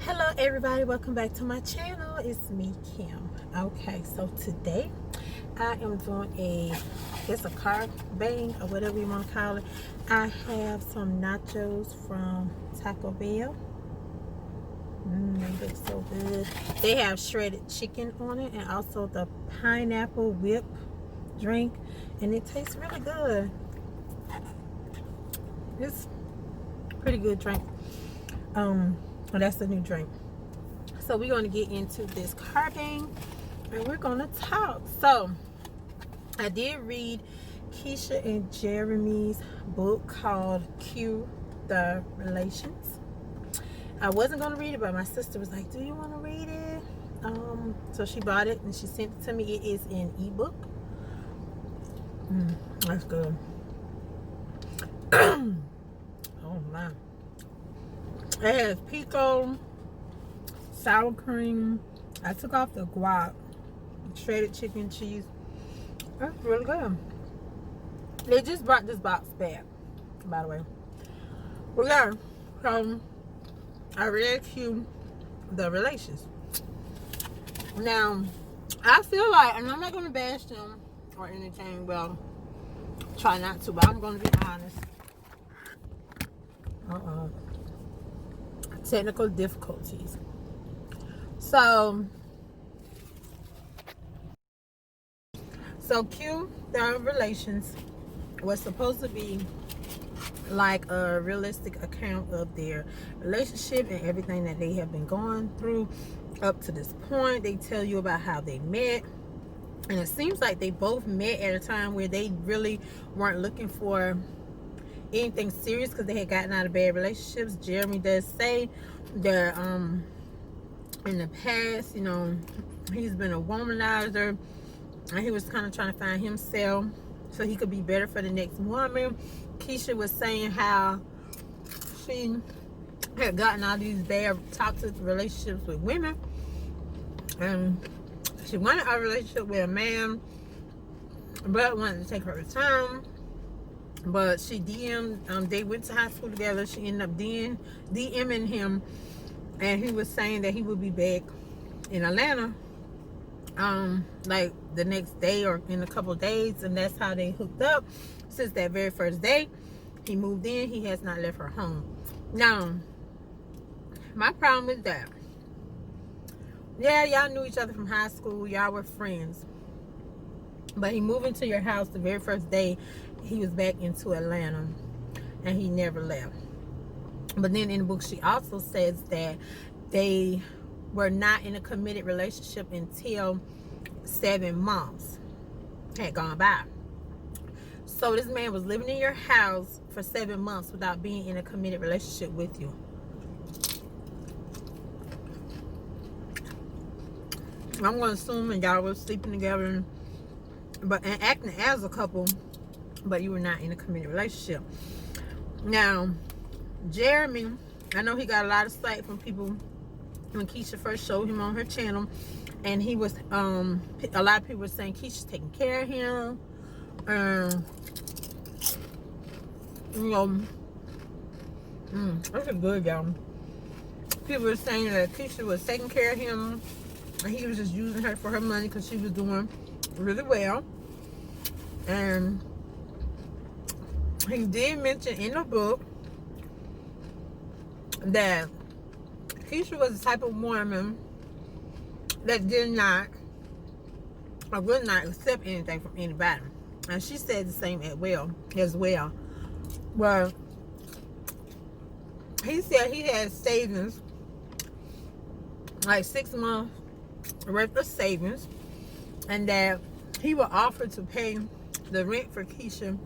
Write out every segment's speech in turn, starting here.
Hello everybody, welcome back to my channel. It's me, Kim. Okay, so today I am doing it's a carb bang or whatever you want to call it. I have some nachos from Taco Bell. They look so good. They have shredded chicken on it and also the pineapple whip drink, and it tastes really good. It's a pretty good drink. Well, that's the new drink. So we're going to get into this carving and we're going to talk. So I did read Keesha and Jeremy's book called Q the Relations. I wasn't going to read it, but my sister was like, do you want to read it? So she bought it and she sent it to me. It is in ebook. That's good. Oh my. It has pico, sour cream. I took off the guac, shredded chicken, cheese. That's really good. They just brought this box back, by the way. Well, yeah, so I read Q the Relations. Now, I feel like, and I'm not going to bash them or anything, well, try not to, but I'm going to be honest. Technical difficulties. So Q the Relations was supposed to be like a realistic account of their relationship and everything that they have been going through up to this point. They tell you about how they met, and it seems like they both met at a time where they really weren't looking for anything serious because they had gotten out of bad relationships. Jeremy does say that in the past, you know, he's been a womanizer and he was kind of trying to find himself so he could be better for the next woman. Keesha was saying how she had gotten all these bad toxic relationships with women and she wanted a relationship with a man but wanted to take her time. But she DM'd, they went to high school together. She ended up DMing him, and he was saying that he would be back in Atlanta, like the next day or in a couple of days, and that's how they hooked up. Since that very first day, he moved in. He has not left her home. Now, my problem is that, yeah, y'all knew each other from high school. Y'all were friends. But he moved into your house the very first day he was back into Atlanta, and he never left. But then in the book, she also says that they were not in a committed relationship until 7 months had gone by. So this man was living in your house for 7 months without being in a committed relationship with you. I'm going to assume that y'all were sleeping together and acting as a couple, but you were not in a committed relationship. Now, Jeremy, I know he got a lot of slack from people when Keesha first showed him on her channel, and he was a lot of people were saying Keisha's taking care of him, you know, that's a good, y'all. People were saying that Keisha was taking care of him and he was just using her for her money because she was doing really well. And he did mention in the book that Keesha was the type of woman that did not or would not accept anything from anybody. And she said the same as well. Well, he said he had savings, like 6 months worth of savings, and that he would offer to pay the rent for Keesha,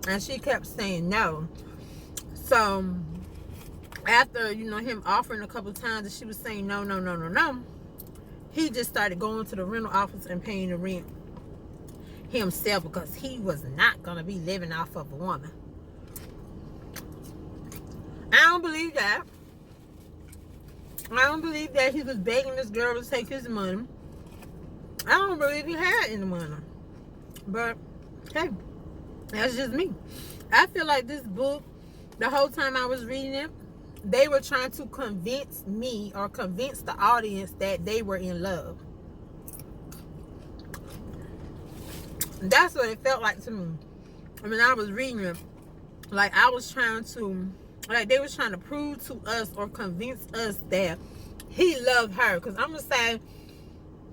and she kept saying no. So after, you know, him offering a couple of times and she was saying no, he just started going to the rental office and paying the rent himself because he was not going to be living off of a woman. I don't believe that. I don't believe that he was begging this girl to take his money. I don't believe he had any money. But, hey, that's just me. I feel like this book, the whole time I was reading it, they were trying to convince me or convince the audience that they were in love. That's what it felt like to me. I mean, I was reading it like I was trying to, like they was trying to prove to us or convince us that he loved her. Because I'm going to say,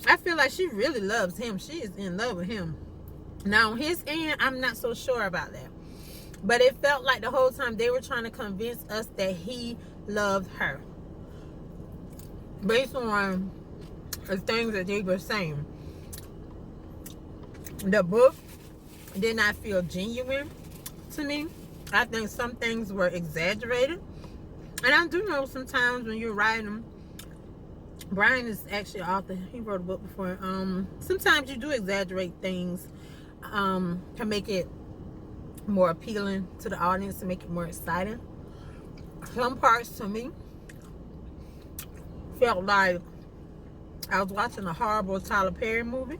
I feel like she really loves him. She is in love with him. Now, on his end, I'm not so sure about that. But it felt like the whole time they were trying to convince us that he loved her. Based on the things that they were saying. The book did not feel genuine to me. I think some things were exaggerated. And I do know sometimes when you're writing, Brian is actually an author. He wrote a book before. Sometimes you do exaggerate things to make it more appealing to the audience, to make it more exciting. Some parts to me felt like I was watching a horrible Tyler Perry movie.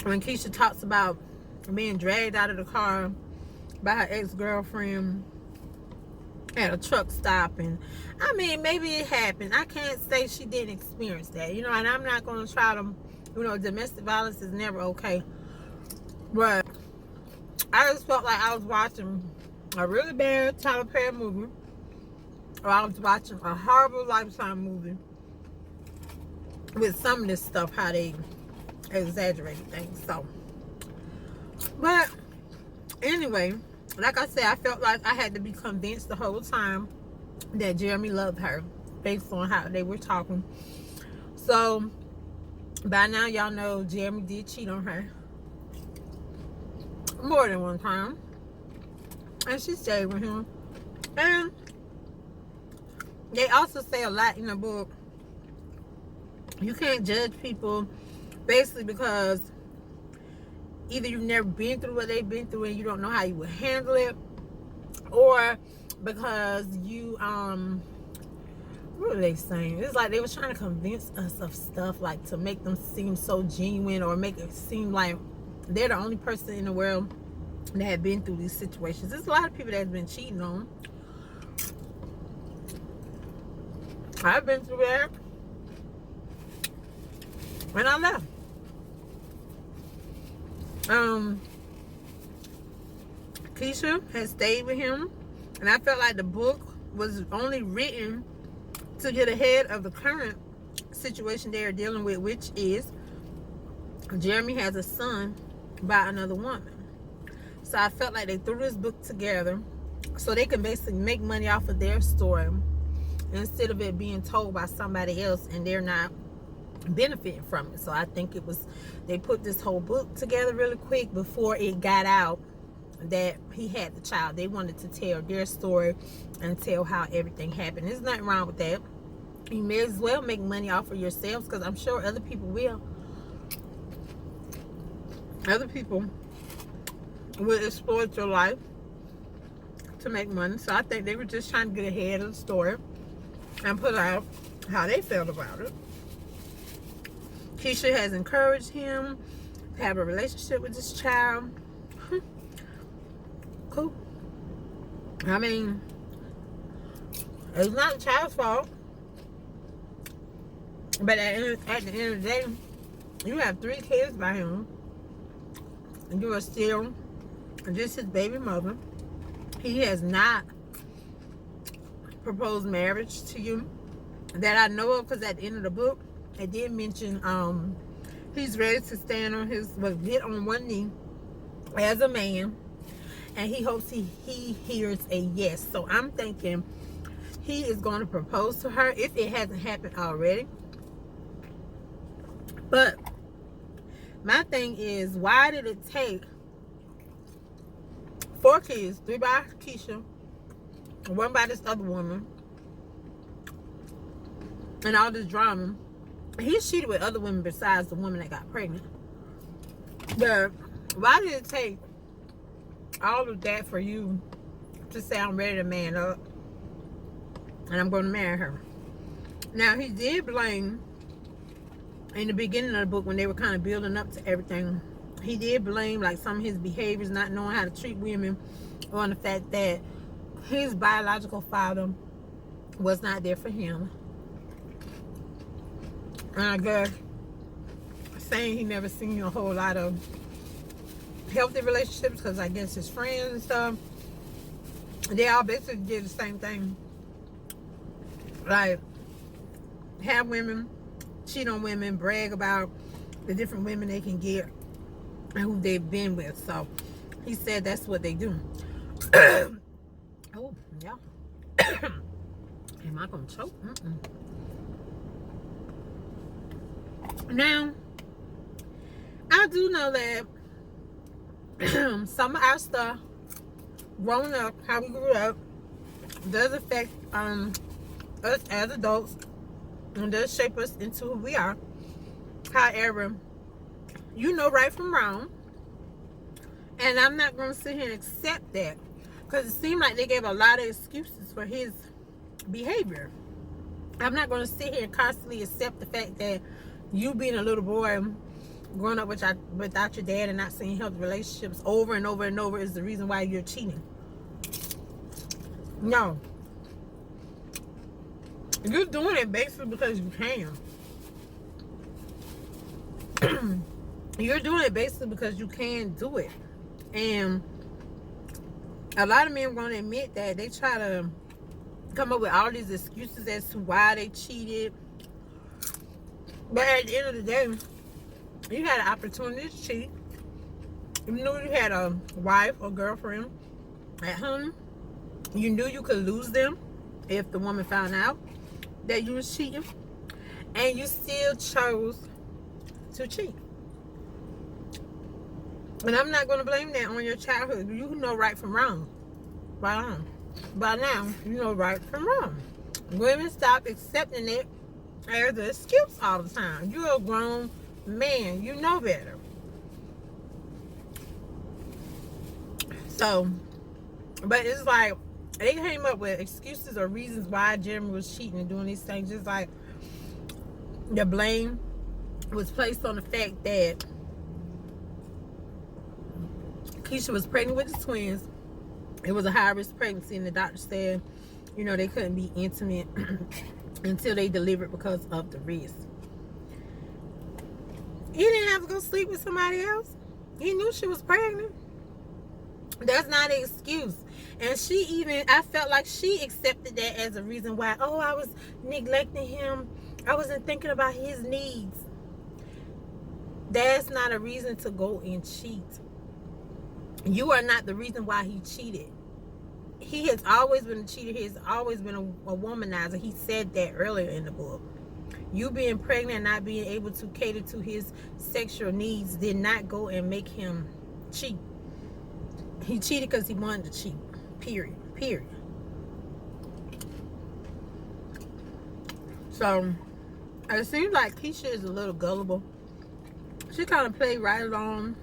When Keesha talks about being dragged out of the car by her ex-girlfriend at a truck stop, and I mean, maybe it happened. I can't say she didn't experience that, you know, and I'm not going to try to, you know, domestic violence is never okay. But I just felt like I was watching a really bad Tyler Perry movie, or I was watching a horrible Lifetime movie with some of this stuff, how they exaggerated things. So, but anyway, like I said, I felt like I had to be convinced the whole time that Jeremy loved her based on how they were talking. So by now y'all know Jeremy did cheat on her more than one time, and she stayed with him. And they also say a lot in the book. You can't judge people basically because either you've never been through what they've been through and you don't know how you would handle it, or because you what were they saying? It's like they were trying to convince us of stuff, like to make them seem so genuine, or make it seem like they're the only person in the world that have been through these situations. There's a lot of people that have been cheating on. I've been through that, and I left. Keesha had stayed with him, and I felt like the book was only written to get ahead of the current situation they are dealing with, which is Jeremy has a son by another woman. So I felt like they threw this book together so they can basically make money off of their story instead of it being told by somebody else and they're not benefiting from it. So I think it was, they put this whole book together really quick before it got out that he had the child. They wanted to tell their story and tell how everything happened. There's nothing wrong with that. You may as well make money off of yourselves, because I'm sure other people will. Other people will exploit your life to make money. So I think they were just trying to get ahead of the story and put out how they felt about it. Keesha has encouraged him to have a relationship with this child. Cool. I mean, it's not the child's fault. But at the end of the day, you have 3 kids by him. And you are still just his baby mother. He has not proposed marriage to you that I know of, because at the end of the book, it did mention he's ready to stand on his, get on one knee as a man, and he hopes he hears a yes. So I'm thinking he is going to propose to her if it hasn't happened already. But my thing is, why did it take 4 kids, 3 by Keesha, 1 by this other woman, and all this drama? He's cheated with other women besides the woman that got pregnant. But why did it take all of that for you to say, I'm ready to man up and I'm going to marry her? Now, he did blame, in the beginning of the book when they were kind of building up to everything, he did blame like some of his behaviors, not knowing how to treat women, on the fact that his biological father was not there for him. And I guess saying he never seen a whole lot of healthy relationships because I guess his friends and stuff, they all basically did the same thing. Like, have women, cheat on women, brag about the different women they can get and who they've been with. So he said that's what they do. Oh, yeah. Am I gonna choke? Now, I do know that some of our stuff growing up, how we grew up, does affect us as adults and does shape us into who we are. However, you know right from wrong, and I'm not going to sit here and accept that because it seemed like they gave a lot of excuses for his behavior. I'm not going to sit here and constantly accept the fact that you being a little boy growing up without your dad and not seeing healthy relationships over and over and over is the reason why you're cheating. No. You're doing it basically because you can. You're doing it basically because you can do it. And a lot of men are going to admit that they try to come up with all these excuses as to why they cheated. But at the end of the day, you had an opportunity to cheat. You knew you had a wife or girlfriend at home. You knew you could lose them if the woman found out that you was cheating. And you still chose to cheat. And I'm not going to blame that on your childhood. You know right from wrong. By now, you know right from wrong. Women stop accepting it as an excuse all the time. You're a grown man. You know better. So, but it's like they came up with excuses or reasons why Jeremy was cheating and doing these things. Just like the blame was placed on the fact that Keesha was pregnant with the twins. It was a high-risk pregnancy, and the doctor said, you know, they couldn't be intimate until they delivered because of the risk. He didn't have to go sleep with somebody else. He knew she was pregnant. That's not an excuse. And I felt like she accepted that as a reason why, oh, I was neglecting him. I wasn't thinking about his needs. That's not a reason to go and cheat. You are not the reason why he cheated. He has always been a cheater. He has always been a womanizer. He said that earlier in the book. You being pregnant and not being able to cater to his sexual needs did not go and make him cheat. He cheated because he wanted to cheat. Period. So, it seems like Keesha is a little gullible. She kind of played right along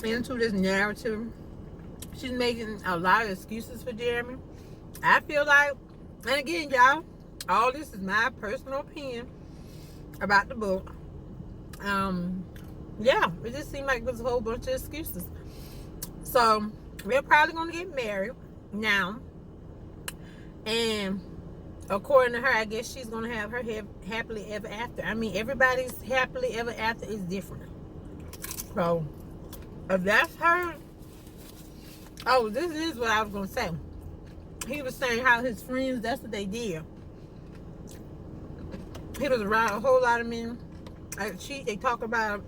into this narrative. She's making a lot of excuses for Jeremy. I feel like, and again, y'all, all this is my personal opinion about the book. Yeah, it just seemed like it was a whole bunch of excuses. So, we're probably going to get married now. And according to her, I guess she's going to have her happily ever after. I mean, everybody's happily ever after is different. So, if that's her, oh, this is what I was going to say. He was saying how his friends, that's what they did. He was around a whole lot of men. They talk about,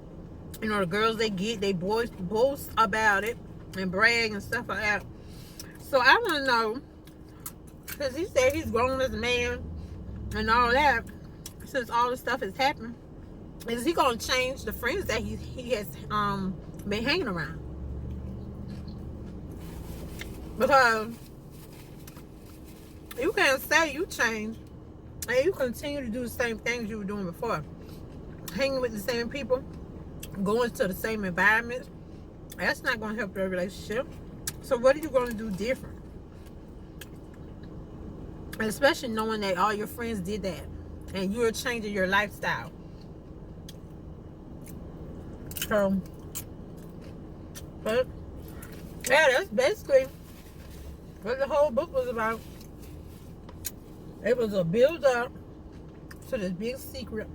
you know, the girls they get, they boast about it and brag and stuff like that. So I want to know, because he said he's grown as a man and all that, since all this stuff has happened, is he going to change the friends that he has been hanging around? Because you can't say you changed and you continue to do the same things you were doing before. Hanging with the same people, going to the same environments. That's not going to help your relationship. So what are you going to do different? Especially knowing that all your friends did that and you're changing your lifestyle. So, but yeah, that's basically what the whole book was about. It was a build up to this big secret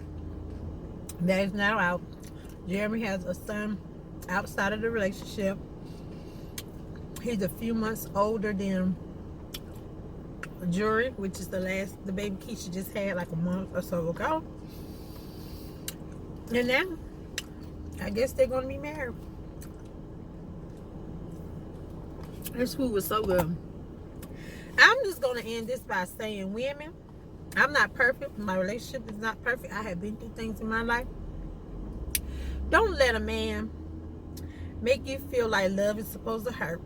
that is now out. Jeremy has a son outside of the relationship. He's a few months older than Jury, which is the baby Keesha just had like a month or so ago. And now, I guess they're going to be married. This food was so good. I'm just going to end this by saying, women, I'm not perfect. My relationship is not perfect. I have been through things in my life. Don't let a man make you feel like love is supposed to hurt.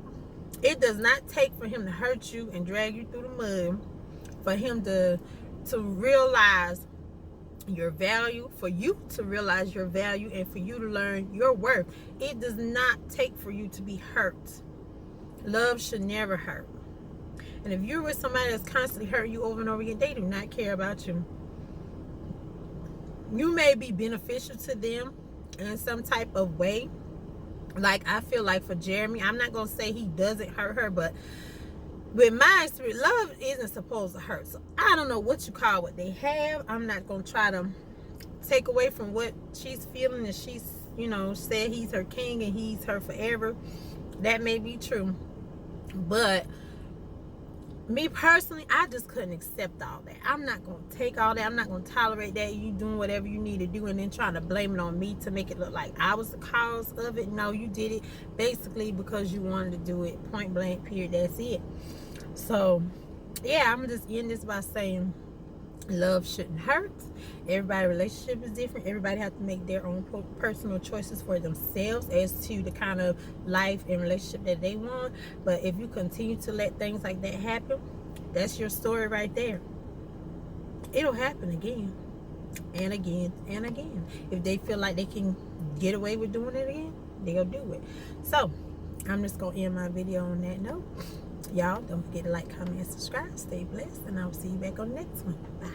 It does not take for him to hurt you and drag you through the mud for him to realize your value, for you to realize your value, and for you to learn your worth. It does not take for you to be hurt. Love should never hurt. And if you're with somebody that's constantly hurting you over and over again, they do not care about you. You may be beneficial to them in some type of way. Like, I feel like for Jeremy, I'm not going to say he doesn't hurt her, but with my experience, love isn't supposed to hurt. So I don't know what you call what they have. I'm not going to try to take away from what she's feeling, and she's, said he's her king and he's her forever. That may be true. But me personally, I just couldn't accept all that. I'm not going to take all that. I'm not going to tolerate that. You doing whatever you need to do and then trying to blame it on me to make it look like I was the cause of it. No, you did it basically because you wanted to do it. Point blank, period. That's it. So, yeah, I'm just end this by saying love shouldn't hurt. Everybody's relationship is different. Everybody has to make their own personal choices for themselves as to the kind of life and relationship that they want. But if you continue to let things like that happen, that's your story right there. It'll happen again and again and again. If they feel like they can get away with doing it again, they'll do it. So I'm just gonna end my video on that note. Y'all don't forget to like, comment, and subscribe. Stay blessed, and I'll see you back on the next one. Bye.